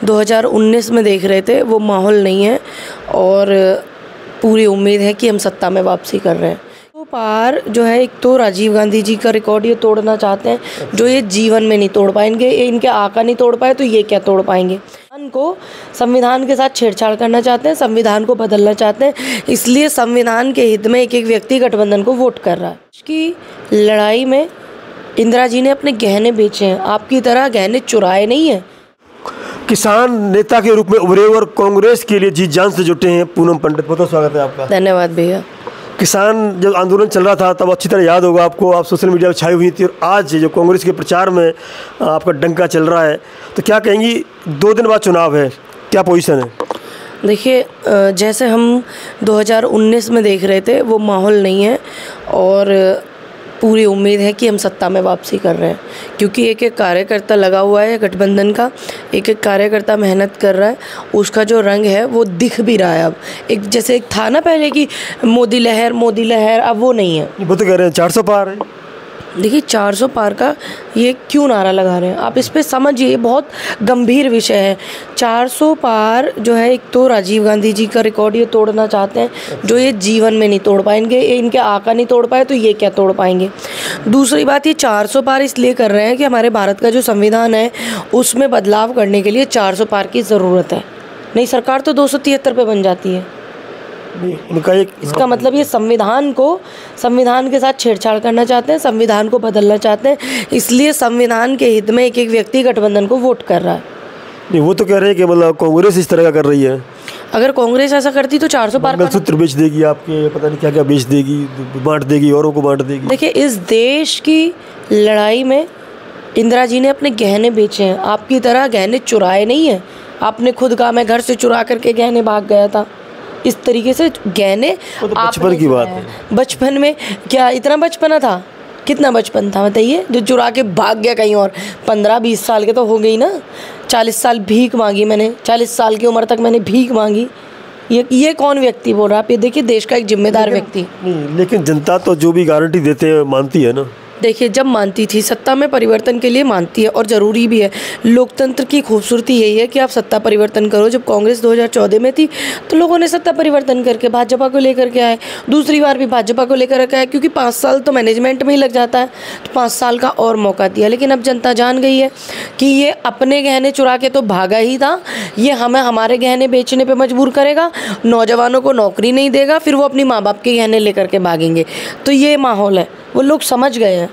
2019 में देख रहे थे वो माहौल नहीं है और पूरी उम्मीद है कि हम सत्ता में वापसी कर रहे हैं। तो पार जो है, एक तो राजीव गांधी जी का रिकॉर्ड ये तोड़ना चाहते हैं जो ये जीवन में नहीं तोड़ पाएंगे, इनके आका नहीं तोड़ पाए तो ये क्या तोड़ पाएंगे। को संविधान के साथ छेड़छाड़ करना चाहते हैं, संविधान को बदलना चाहते हैं, इसलिए संविधान के हित में एक एक व्यक्ति गठबंधन को वोट कर रहा है। इसकी लड़ाई में इंदिरा जी ने अपने गहने बेचे हैं, आपकी तरह गहने चुराए नहीं हैं। किसान नेता के रूप में उभरे और कांग्रेस के लिए जी जान से जुटे हैं पूनम पंडित, बहुत स्वागत है आपका। धन्यवाद भैया। किसान जब आंदोलन चल रहा था तब अच्छी तरह याद होगा आपको, आप सोशल मीडिया पर छाई हुई थी और आज जो कांग्रेस के प्रचार में आपका डंका चल रहा है, तो क्या कहेंगी 2 दिन बाद चुनाव है, क्या पोजीशन है? देखिए, जैसे हम 2019 में देख रहे थे वो माहौल नहीं है और पूरी उम्मीद है कि हम सत्ता में वापसी कर रहे हैं, क्योंकि एक एक कार्यकर्ता लगा हुआ है गठबंधन का, एक एक कार्यकर्ता मेहनत कर रहा है, उसका जो रंग है वो दिख भी रहा है। अब एक जैसे एक था ना पहले कि मोदी लहर, अब वो नहीं है। वो तो कह रहे हैं 400 पार है। देखिए 400 पार का ये क्यों नारा लगा रहे हैं आप, इस पे समझिए, ये बहुत गंभीर विषय है। 400 पार जो है, एक तो राजीव गांधी जी का रिकॉर्ड ये तोड़ना चाहते हैं जो ये जीवन में नहीं तोड़ पाएंगे, इनके आका नहीं तोड़ पाए तो ये क्या तोड़ पाएंगे। दूसरी बात, ये 400 पार इसलिए कर रहे हैं कि हमारे भारत का जो संविधान है उसमें बदलाव करने के लिए 400 पार की ज़रूरत है, नहीं सरकार तो 273 पे बन जाती है। इसका मतलब ये संविधान के साथ छेड़छाड़ करना चाहते हैं, संविधान को बदलना चाहते हैं, इसलिए संविधान के हित में एक एक व्यक्ति गठबंधन को वोट कर रहा है। नहीं, वो तो कह रहे हैं कि मतलब कांग्रेस इस तरह का कर रही है। अगर कांग्रेस ऐसा करती तो 400 पार मंगलसूत्र बेच देगी, आपके पता नहीं क्या क्या बेच देगी, बांट देगी, औरों को बांट देगी। देखिए, इस देश की लड़ाई में इंदिरा जी ने अपने गहने बेचे हैं, आपकी तरह गहने चुराए नहीं हैं। आपने खुद कहा मैं घर से चुरा करके गहने भाग गया था, इस तरीके से गहने तो बचपन की बात है। बचपन में क्या इतना बचपना था, कितना बचपन था बताइए, जो चुरा के भाग गया कहीं और। 15-20 साल के तो हो गई ना, 40 साल भीख मांगी मैंने, 40 साल की उम्र तक मैंने भीख मांगी। ये कौन व्यक्ति बोल रहा है आप? ये देखिए, देश का एक जिम्मेदार व्यक्ति। लेकिन जनता तो जो भी गारंटी देते हैं मानती है ना। देखिए, जब मानती थी, सत्ता में परिवर्तन के लिए मानती है और ज़रूरी भी है। लोकतंत्र की खूबसूरती यही है कि आप सत्ता परिवर्तन करो। जब कांग्रेस 2014 में थी तो लोगों ने सत्ता परिवर्तन करके भाजपा को लेकर के आए, दूसरी बार भी भाजपा को लेकर के आए, क्योंकि 5 साल तो मैनेजमेंट में ही लग जाता है, तो 5 साल का और मौका दिया। लेकिन अब जनता जान गई है कि ये अपने गहने चुरा के तो भागा ही था, ये हमें हमारे गहने बेचने पर मजबूर करेगा, नौजवानों को नौकरी नहीं देगा, फिर वो अपनी माँ बाप के गहने लेकर के भागेंगे। तो ये माहौल है, वो लोग समझ गए हैं।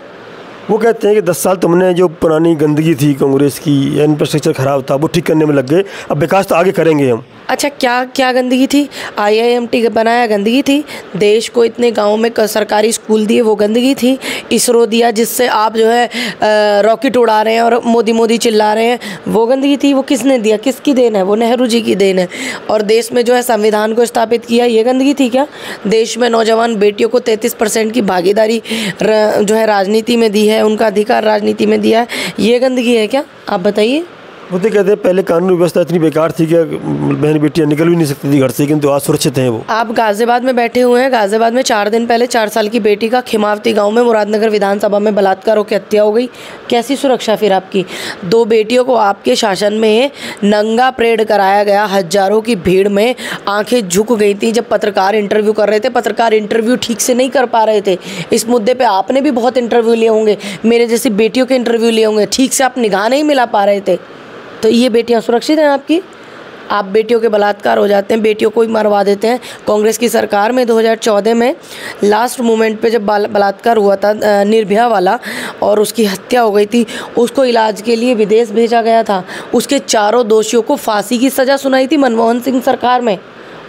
वो कहते हैं कि 10 साल तुमने जो पुरानी गंदगी थी कांग्रेस की, इंफ्रास्ट्रक्चर खराब था, वो ठीक करने में लग गए, अब विकास तो आगे करेंगे हम। अच्छा, क्या गंदगी थी? IIMT बनाया, गंदगी थी। देश को इतने गाँव में सरकारी स्कूल दिए, वो गंदगी थी। इसरो दिया, जिससे आप जो है रॉकेट उड़ा रहे हैं और मोदी चिल्ला रहे हैं, वो गंदगी थी। वो किसने दिया, किसकी देन है? वो नेहरू जी की देन है। और देश में जो है संविधान को स्थापित किया, ये गंदगी थी क्या? देश में नौजवान बेटियों को 33% की भागीदारी जो है राजनीति में दी है, उनका अधिकार राजनीति में दिया है, ये गंदगी है क्या? आप बताइए। वो तो कहते हैं पहले कानून व्यवस्था इतनी बेकार थी कि बहन बेटियां निकल भी नहीं सकती थी घर से, किंतु आज सुरक्षित हैं वो। आप गाजियाबाद में बैठे हुए हैं, गाजियाबाद में 4 दिन पहले 4 साल की बेटी का खिमावती गांव में मुरादनगर विधानसभा में बलात्कार होकर हत्या हो गई। कैसी सुरक्षा फिर आपकी? 2 बेटियों को आपके शासन में नंगा परेड कराया गया, हजारों की भीड़ में आंखें झुक गई थी जब पत्रकार इंटरव्यू कर रहे थे। पत्रकार इंटरव्यू ठीक से नहीं कर पा रहे थे। इस मुद्दे पर आपने भी बहुत इंटरव्यू लिए होंगे, मेरे जैसी बेटियों के इंटरव्यू लिए होंगे, ठीक से आप निगाह नहीं मिला पा रहे थे। तो ये बेटियां सुरक्षित हैं आपकी? आप बेटियों के बलात्कार हो जाते हैं, बेटियों को ही मरवा देते हैं। कांग्रेस की सरकार में 2014 में लास्ट मोमेंट पे जब बलात्कार हुआ था निर्भया वाला और उसकी हत्या हो गई थी, उसको इलाज के लिए विदेश भेजा गया था। उसके 4 दोषियों को फांसी की सज़ा सुनाई थी मनमोहन सिंह सरकार में,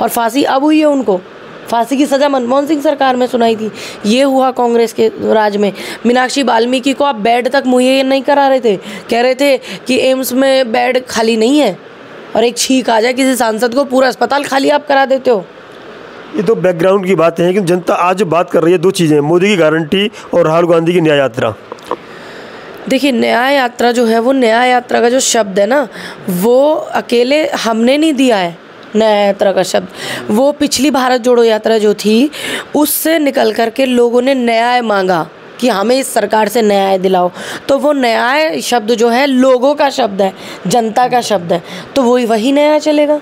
और फांसी अब हुई है उनको। फांसी की सज़ा मनमोहन सिंह सरकार में सुनाई थी। ये हुआ कांग्रेस के राज में। मीनाक्षी वाल्मीकि को आप बेड तक मुहैया नहीं करा रहे थे, कह रहे थे कि एम्स में बेड खाली नहीं है, और एक छींक आ जाए किसी सांसद को, पूरा अस्पताल खाली आप करा देते हो। ये तो बैकग्राउंड की बातें हैं कि जनता आज बात कर रही है 2 चीज़ें, मोदी की गारंटी और राहुल गांधी की न्याय यात्रा। देखिए, न्याय यात्रा जो है, वो न्याय यात्रा का जो शब्द है ना, वो अकेले हमने नहीं दिया है। न्याय यात्रा का शब्द, वो पिछली भारत जोड़ो यात्रा जो थी, उससे निकल कर के लोगों ने न्याय मांगा। कि हमें इस सरकार से न्याय दिलाओ, तो वो न्याय शब्द जो है लोगों का शब्द है, जनता का शब्द है, तो वही न्याय चलेगा।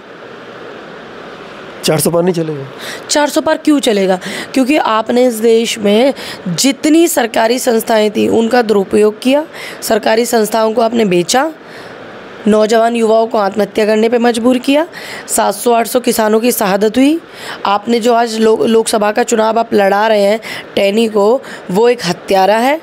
400 पार नहीं चलेगा। 400 पार क्यों चलेगा? क्योंकि आपने इस देश में जितनी सरकारी संस्थाएं थी उनका दुरुपयोग किया, सरकारी संस्थाओं को आपने बेचा, नौजवान युवाओं को आत्महत्या करने पे मजबूर किया, 700-800 किसानों की शहादत हुई। आपने जो आज लोकसभा का चुनाव आप लड़ा रहे हैं टैनी को, वो एक हत्यारा है,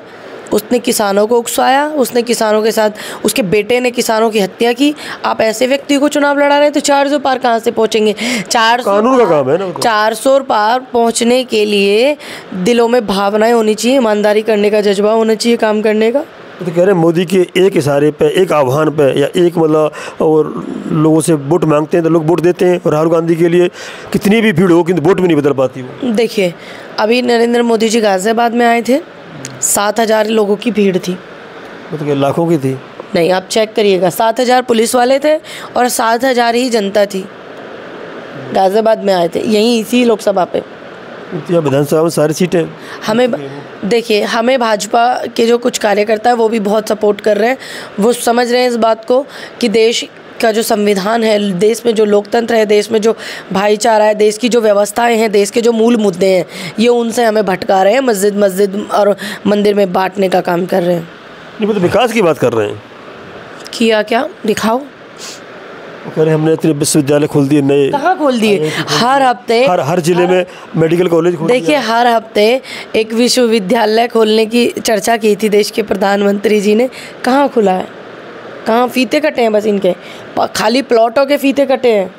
उसने किसानों को उकसाया, उसने किसानों के साथ, उसके बेटे ने किसानों की हत्या की। आप ऐसे व्यक्ति को चुनाव लड़ा रहे हैं तो 400 पार कहाँ से पहुँचेंगे? 400 कानून का काम है ना। 400 पार पहुँचने के लिए दिलों में भावनाएं होनी चाहिए, ईमानदारी करने का जज्बा होना चाहिए, काम करने का। तो कह रहे हैं मोदी के एक इशारे पे, एक आह्वान पे, या एक मतलब और लोगों से वोट मांगते हैं तो लोग वोट देते हैं। और राहुल गांधी के लिए कितनी भी भीड़ हो किंतु वोट भी नहीं बदल पाती वो। देखिए, अभी नरेंद्र मोदी जी गाजियाबाद में आए थे, 7,000 लोगों की भीड़ थी। मतलब लाखों की थी? नहीं, आप चेक करिएगा, 7,000 पुलिस वाले थे और 7,000 ही जनता थी। गाजियाबाद में आए थे, यहीं इसी लोकसभा पे। विधानसभा में सारी सीटें हमें देखिए, हमें भाजपा के जो कुछ कार्यकर्ता है वो भी बहुत सपोर्ट कर रहे हैं। वो समझ रहे हैं इस बात को कि देश का जो संविधान है, देश में जो लोकतंत्र है, देश में जो भाईचारा है, देश की जो व्यवस्थाएं हैं, देश के जो मूल मुद्दे हैं, ये उनसे हमें भटका रहे हैं, मस्जिद और मंदिर में बांटने का काम कर रहे हैं। नहीं, मतलब विकास की बात कर रहे हैं। किया क्या? दिखाओ। कह रहे हमने इतने विश्वविद्यालय खोल दिए, नए। कहाँ खोल दिए? हर हफ्ते हर जिले में मेडिकल कॉलेज खोल दिया। देखिए, हर हफ्ते एक विश्वविद्यालय खोलने की चर्चा की थी देश के प्रधानमंत्री जी ने। कहाँ खुला है? कहाँ? फीते कटे हैं बस इनके, खाली प्लॉटों के फीते कटे हैं।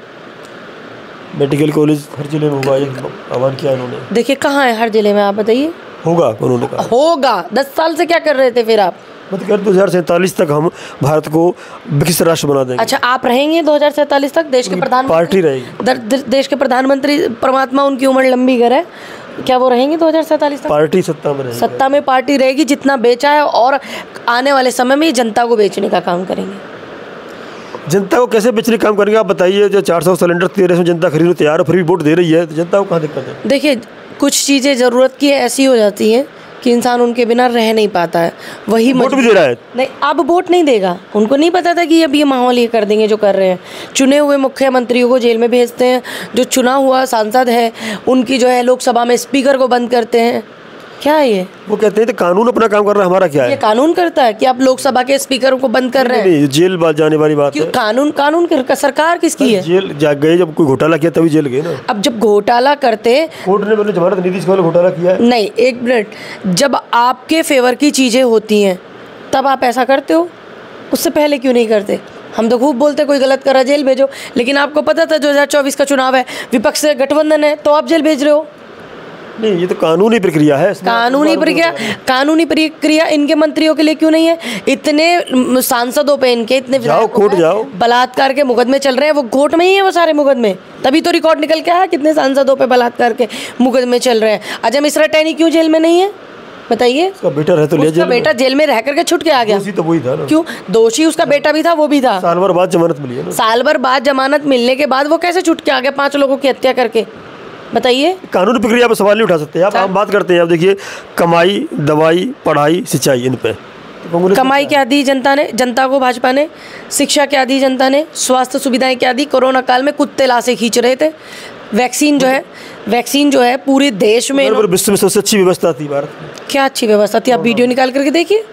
मेडिकल कॉलेज हर जिले में होगा, ये आह्वान किया इन्होंने। देखिए, कहाँ है हर जिले में? आप बताइए। होगा, उन्होंने कहा होगा। 10 साल से क्या कर रहे थे फिर आप? मतलब 2047 तक हम भारत को विकसित राष्ट्र बना देंगे। अच्छा, आप रहेंगे 2047 तक देश के प्रधानमंत्री? पार्टी रहेगी। देश के प्रधानमंत्री, परमात्मा उनकी उम्र लंबी करे, क्या वो रहेंगे 2047 तक? पार्टी सत्ता में रहेगी। सत्ता में पार्टी रहेगी, जितना बेचा है, और आने वाले समय में जनता को बेचने का काम करेंगे। जनता को कैसे बेचने का काम करेंगे आप बताइए? जो 400 सिलेंडर 13 में जनता खरीदने तैयार है, फिर भी वोट दे रही है, तो जनता को कहाँ दिक्कत है? देखिए, कुछ चीज़ें ज़रूरत की ऐसी हो जाती हैं कि इंसान उनके बिना रह नहीं पाता है। वही वोट भी दे रहा है। नहीं, अब वोट नहीं देगा। उनको नहीं पता था कि अब ये माहौल ये कर देंगे जो कर रहे हैं। चुने हुए मुख्यमंत्रियों को जेल में भेजते हैं, जो चुना हुआ सांसद है उनकी जो है लोकसभा में स्पीकर को बंद करते हैं। क्या है ये? वो कहते हैं तो कानून अपना काम कर रहा है, हमारा क्या है? ये कानून करता है कि आप लोकसभा के स्पीकर को बंद कर रहे हैं? नहीं, जेल बात जाने वाली बात है। कानून सरकार किसकी है? जेल जा गए, जब कोई घोटाला किया तभी जेल गए ना। अब जब घोटाला करते, कोर्ट ने जमानत नहीं दी, इसका घोटाला किया है। नहीं, एक मिनट, जब आपके फेवर की चीज़ें होती हैं तब आप ऐसा करते हो, उससे पहले क्यों नहीं करते? हम तो खूब बोलते कोई गलत करा जेल भेजो, लेकिन आपको पता था 2024 का चुनाव है, विपक्ष से गठबंधन है, तो आप जेल भेज रहे हो। नहीं, ये तो कानूनी प्रक्रिया है। कानूनी प्रक्रिया इनके मंत्रियों के लिए क्यों नहीं है? इतने सांसदों पे इनके, इतने कोर्ट जाओ, बलात्कार के मुकदमे चल रहे हैं, वो कोर्ट में ही है वो सारे मुकदमे, तभी तो रिकॉर्ड निकल के आया कितने सांसदों पे बलात्कार के मुकदमे चल रहे हैं। अजय मिश्रा टैनी क्यों जेल में नहीं है? बताइए। उसका बेटा रह तो ले जेल, बेटा जेल में रह करके छूट के आ गया। दोषी तो वही था ना। क्यों? दोषी उसका बेटा भी था, वो भी था। साल भर बाद जमानत मिली है ना। साल भर बाद जमानत मिलने के बाद वो कैसे छूट के आ गया 5 लोगों की हत्या करके? बताइए। कानूनी प्रक्रिया पर सवाल नहीं उठा सकते आप। हम बात करते हैं, आप देखिए, कमाई, दवाई, पढ़ाई, सिंचाई, इन पे कमाई क्या दी जनता ने? जनता को भाजपा ने शिक्षा क्या दी? जनता ने स्वास्थ्य सुविधाएं क्या दी? कोरोना काल में कुत्ते लाशें खींच रहे थे। वैक्सीन जो है पूरे देश में, विश्व में सबसे अच्छी व्यवस्था थी भारत में। क्या अच्छी व्यवस्था थी? आप वीडियो निकाल करके देखिए,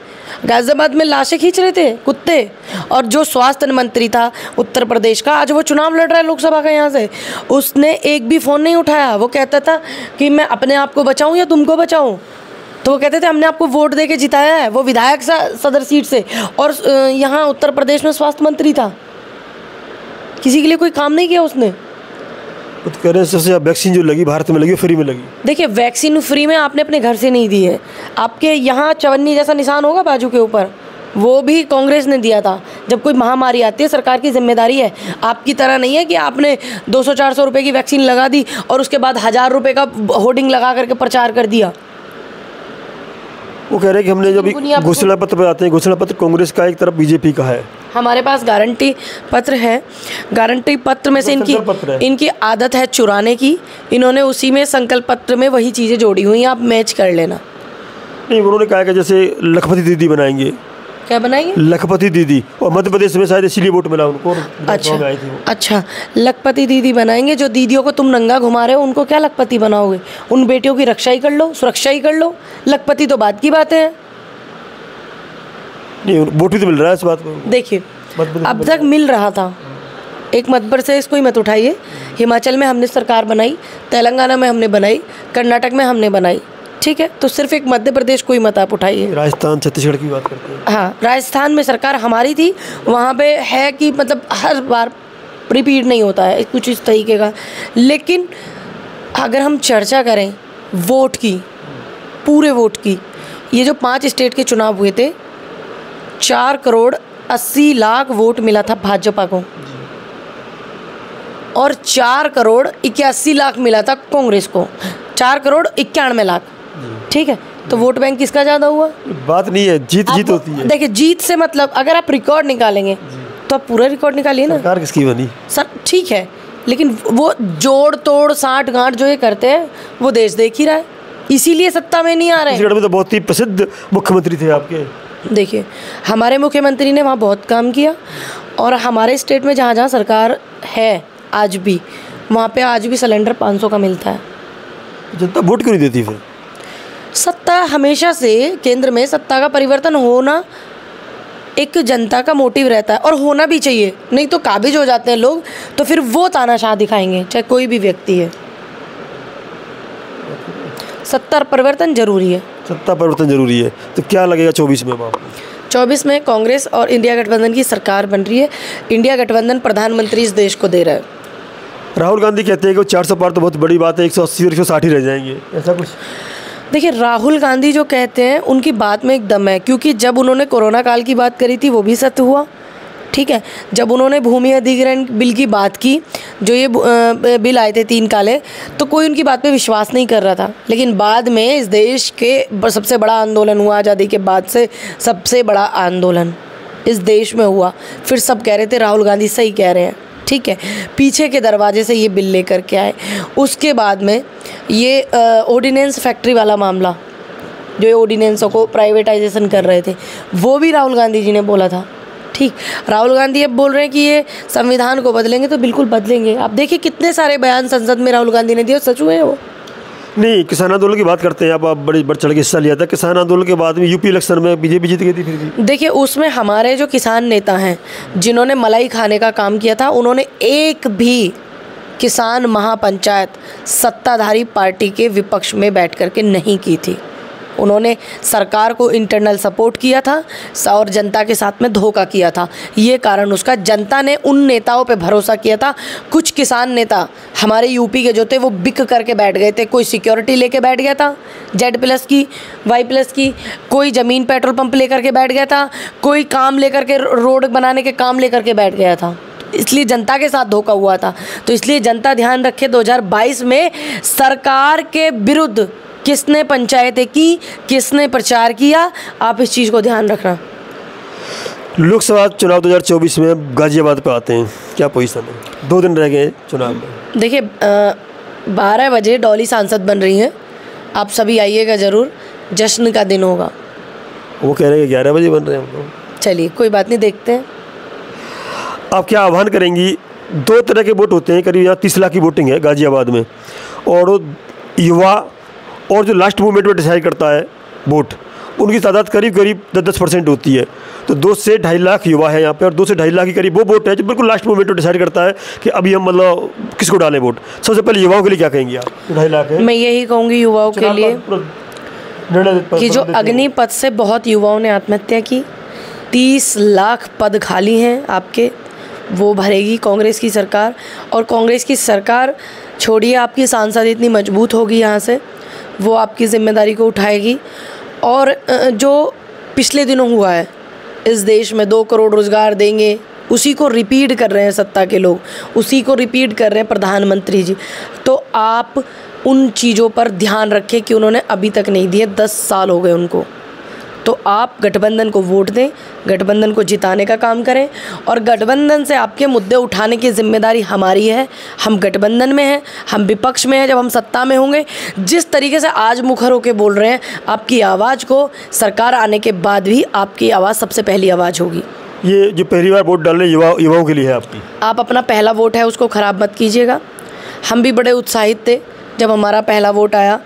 गाजियाबाद में लाशें खींच रहे थे कुत्ते। और जो स्वास्थ्य मंत्री था उत्तर प्रदेश का, आज वो चुनाव लड़ रहा है लोकसभा का यहाँ से, उसने एक भी फ़ोन नहीं उठाया। वो कहता था कि मैं अपने आप को बचाऊं या तुमको बचाऊं, तो वो कहते थे हमने आपको वोट दे के जिताया है। वो विधायक सदर सीट से, और यहाँ उत्तर प्रदेश में स्वास्थ्य मंत्री था। किसी के लिए कोई काम नहीं किया उसने। तो कह रहे हैं सबसे वैक्सीन जो लगी भारत में लगी, फ्री में लगी। देखिए, वैक्सीन फ्री में आपने अपने घर से नहीं दी है। आपके यहाँ चवन्नी जैसा निशान होगा बाजू के ऊपर, वो भी कांग्रेस ने दिया था। जब कोई महामारी आती है, सरकार की जिम्मेदारी है। आपकी तरह नहीं है कि आपने 200-400 रुपये की वैक्सीन लगा दी और उसके बाद 1000 रुपये का होर्डिंग लगा करके प्रचार कर दिया। वो कह रहे हैं कि हमने जब घोषणा पत्र पर आते हैं, घोषणा पत्र कांग्रेस का एक तरफ बीजेपी का है। हमारे पास गारंटी पत्र है। गारंटी पत्र में से इनकी आदत है चुराने की। इन्होंने उसी में संकल्प पत्र में वही चीज़ें जोड़ी हुई हैं, आप मैच कर लेना। नहीं, उन्होंने कहा कि जैसे लखपति दीदी बनाएंगे। क्या बनाएंगे? लखपति दीदी, और मध्य प्रदेश में शायद इसीलिए वोट मिला उनको। अच्छा, लखपति दीदी बनाएंगे। जो दीदियों को तुम नंगा घुमा रहे हो उनको क्या लखपति बनाओगे? उन बेटियों की रक्षा ही कर लो, सुरक्षा ही कर लो। लखपति तो बात की बात है। नहीं, वोट भी तो मिल रहा है इस बात में। देखिए, अब तक मिल रहा था। एक मतबर से इसको ही मत उठाइए। हिमाचल में हमने सरकार बनाई, तेलंगाना में हमने बनाई, कर्नाटक में हमने बनाई, ठीक है? तो सिर्फ एक मध्य प्रदेश को ही मत आप उठाइए। राजस्थान छत्तीसगढ़ की बात करते हैं। हाँ, राजस्थान में सरकार हमारी थी, वहाँ पे है कि मतलब हर बार रिपीट नहीं होता है कुछ इस तरीके का। लेकिन अगर हम चर्चा करें वोट की, पूरे वोट की, ये जो 5 स्टेट के चुनाव हुए थे, 4 करोड़ 80 लाख वोट मिला था भाजपा को और 4 करोड़ 81 लाख मिला था कांग्रेस को। 4 करोड़ 91 लाख, ठीक है? तो वोट बैंक किसका ज़्यादा हुआ? बात नहीं है, जीत होती है। देखिए, जीत से मतलब अगर आप रिकॉर्ड निकालेंगे तो आप पूरा रिकॉर्ड निकालिए ना। सरकार किसकी बनी? सर ठीक है, लेकिन वो जोड़ तोड़ साठ गांठ जो ये करते हैं वो देश देख ही रहा है, इसीलिए सत्ता में नहीं आ रहे हैं। छत्तीसगढ़ में तो बहुत ही प्रसिद्ध मुख्यमंत्री थे आपके। देखिए, हमारे मुख्यमंत्री ने वहाँ बहुत काम किया और हमारे स्टेट में जहाँ जहाँ सरकार है आज भी, वहाँ पे आज भी सिलेंडर 500 का मिलता है। जनता वोट क्यों नहीं देती फिर? सत्ता हमेशा से केंद्र में सत्ता का परिवर्तन होना एक जनता का मोटिव रहता है और होना भी चाहिए, नहीं तो काबिज हो जाते हैं लोग, तो फिर वो तानाशाह दिखाएंगे, चाहे कोई भी व्यक्ति है। सत्ता परिवर्तन जरूरी है। सत्ता परिवर्तन जरूरी है, तो क्या लगेगा 24 में? 24 में कांग्रेस और इंडिया गठबंधन की सरकार बन रही है। इंडिया गठबंधन प्रधानमंत्री इस देश को दे रहा है। राहुल गांधी कहते हैं कि 400 पार तो बहुत बड़ी बात है, 180 और 160 ही रह जाएंगे, ऐसा कुछ? देखिए, राहुल गांधी जो कहते हैं उनकी बात में एक दम है, क्योंकि जब उन्होंने कोरोना काल की बात करी थी वो भी सत्य हुआ, ठीक है? जब उन्होंने भूमि अधिग्रहण बिल की बात की, जो ये बिल आए थे 3 काले, तो कोई उनकी बात पे विश्वास नहीं कर रहा था। लेकिन बाद में इस देश के सबसे बड़ा आंदोलन हुआ, आज़ादी के बाद से सबसे बड़ा आंदोलन इस देश में हुआ, फिर सब कह रहे थे राहुल गांधी सही कह रहे हैं, ठीक है? पीछे के दरवाजे से ये बिल लेकर के आए। उसके बाद में ये ऑर्डिनेंस फैक्ट्री वाला मामला, जो ये ऑर्डिनेंसों को प्राइवेटाइजेशन कर रहे थे, वो भी राहुल गांधी जी ने बोला था, ठीक? राहुल गांधी अब बोल रहे हैं कि ये संविधान को बदलेंगे, तो बिल्कुल बदलेंगे। आप देखिए कितने सारे बयान संसद में राहुल गांधी ने दिए, सच हुए हैं वो। नहीं, किसान आंदोलन की बात करते हैं। आप बड़ी बढ़ चढ़ के हिस्सा लिया था किसान आंदोलन के बाद में। यूपी इलेक्शन में बीजेपी जीत गई थी फिर भी। देखिए, उसमें हमारे जो किसान नेता हैं जिन्होंने मलाई खाने का काम किया था, उन्होंने एक भी किसान महापंचायत सत्ताधारी पार्टी के विपक्ष में बैठ करके नहीं की थी। उन्होंने सरकार को इंटरनल सपोर्ट किया था और जनता के साथ में धोखा किया था। ये कारण उसका, जनता ने उन नेताओं पे भरोसा किया था। कुछ किसान नेता हमारे यूपी के जो थे वो बिक करके बैठ गए थे। कोई सिक्योरिटी लेके बैठ गया था Z+ की, Y+ की, कोई ज़मीन पेट्रोल पंप लेकर के बैठ गया था, कोई काम लेकर के रोड बनाने के काम लेकर के बैठ गया था। इसलिए जनता के साथ धोखा हुआ था। तो इसलिए जनता ध्यान रखे, 2022 में सरकार के विरुद्ध किसने पंचायतें की, किसने प्रचार किया, आप इस चीज़ को ध्यान रखना। लोकसभा चुनाव 2024 में गाजियाबाद पे आते हैं, क्या पोजीशन है? 2 दिन रह गए चुनाव में। देखिए, 12 बजे डॉली सांसद बन रही हैं, आप सभी आइएगा ज़रूर, जश्न का दिन होगा। वो कह रहे हैं 11 बजे बन रहे हैं हम लोग। चलिए, कोई बात नहीं, देखते हैं। आप क्या आह्वान करेंगी? 2 तरह के वोट होते हैं, करीब यहाँ 30 लाख की वोटिंग है गाजियाबाद में, और युवा और जो लास्ट मोमेंट में डिसाइड करता है वोट, उनकी तादाद करीब 10% होती है। तो 2 से 2.5 लाख युवा है यहाँ पे, और 2 से 2.5 लाख के करीब वो वोट है जो बिल्कुल लास्ट मोमेंट में डिसाइड करता है कि अभी हम मतलब किसको डालें वोट। सबसे पहले युवाओं के लिए क्या कहेंगे आप? 2.5 लाख है। मैं यही कहूँगी युवाओं के लिए कि जो अग्निपथ से बहुत युवाओं ने आत्महत्या की, 30 लाख पद खाली हैं आपके, वो भरेगी कांग्रेस की सरकार। और कांग्रेस की सरकार छोड़िए, आपकी सांसद इतनी मजबूत होगी यहाँ से, वो आपकी जिम्मेदारी को उठाएगी। और जो पिछले दिनों हुआ है इस देश में, 2 करोड़ रोज़गार देंगे, उसी को रिपीट कर रहे हैं सत्ता के लोग, उसी को रिपीट कर रहे हैं प्रधानमंत्री जी। तो आप उन चीज़ों पर ध्यान रखें कि उन्होंने अभी तक नहीं दिए, 10 साल हो गए उनको। तो आप गठबंधन को वोट दें, गठबंधन को जिताने का काम करें और गठबंधन से आपके मुद्दे उठाने की जिम्मेदारी हमारी है। हम गठबंधन में हैं, हम विपक्ष में हैं, जब हम सत्ता में होंगे जिस तरीके से आज मुखर होकर बोल रहे हैं, आपकी आवाज़ को सरकार आने के बाद भी आपकी आवाज़ सबसे पहली आवाज़ होगी। ये जो पहली बार वोट डालने युवाओं के लिए है आपकी, आप अपना पहला वोट है उसको ख़राब मत कीजिएगा। हम भी बड़े उत्साहित थे जब हमारा पहला वोट आया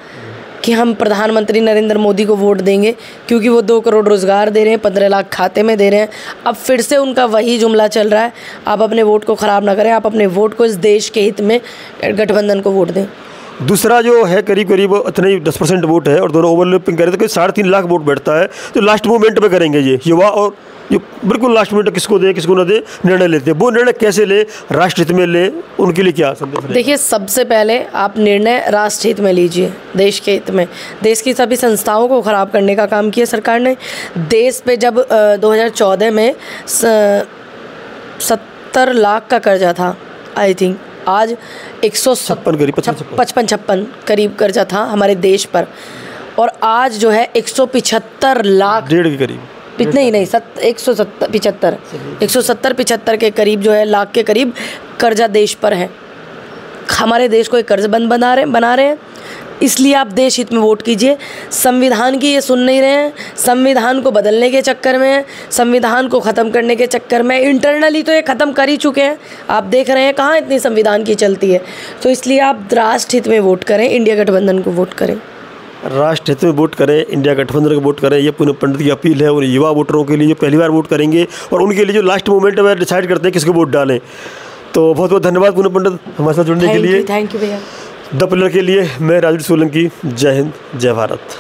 कि हम प्रधानमंत्री नरेंद्र मोदी को वोट देंगे, क्योंकि वो 2 करोड़ रोज़गार दे रहे हैं, 15 लाख खाते में दे रहे हैं। अब फिर से उनका वही जुमला चल रहा है। आप अपने वोट को ख़राब ना करें, आप अपने वोट को इस देश के हित में गठबंधन को वोट दें। दूसरा जो है करीब इतने ही 10% वोट है और दोनों ओवरलैपिंग करें तो करीब 3.5 लाख वोट बैठता है। तो लास्ट मोमेंट में करेंगे ये युवा, और जो बिल्कुल लास्ट मोमेंट किसको दे किसको ना दे निर्णय लेते हैं, वो निर्णय कैसे ले, राष्ट्र हित में ले, उनके लिए क्या संदेश? देखिए, सबसे पहले आप निर्णय राष्ट्र हित में लीजिए, देश के हित में। देश की सभी संस्थाओं को ख़राब करने का काम किया सरकार ने। देश पे जब 2014 में 70 लाख का कर्जा था, आई थिंक आज 156 करीब कर्जा था हमारे देश पर, और आज जो है 175 लाख, 1.5 के करीब, इतने ही नहीं 170-75 के करीब जो है, लाख के करीब कर्जा देश पर है। हमारे देश को एक कर्जबंद बना रहे हैं। इसलिए आप देश हित में वोट कीजिए। संविधान की ये सुन नहीं रहे हैं, संविधान को बदलने के चक्कर में, संविधान को ख़त्म करने के चक्कर में। इंटरनली तो ये ख़त्म कर ही चुके हैं, आप देख रहे हैं कहाँ इतनी संविधान की चलती है। तो इसलिए आप राष्ट्र हित में वोट करें, इंडिया गठबंधन को वोट करें, राष्ट्र हित में वोट करें, इंडिया गठबंधन को वोट करें। ये पुनः पंडित की अपील है। और युवा वोटरों के लिए जो पहली बार वोट करेंगे और उनके लिए जो लास्ट मोमेंट में डिसाइड करते हैं किसको वोट डालें। तो बहुत बहुत धन्यवाद पुनः पंडित हमारे साथ जुड़ने के लिए। थैंक यू भैया। द पिलर के लिए मैं राजवीर सोलंकी। जय हिंद, जय भारत।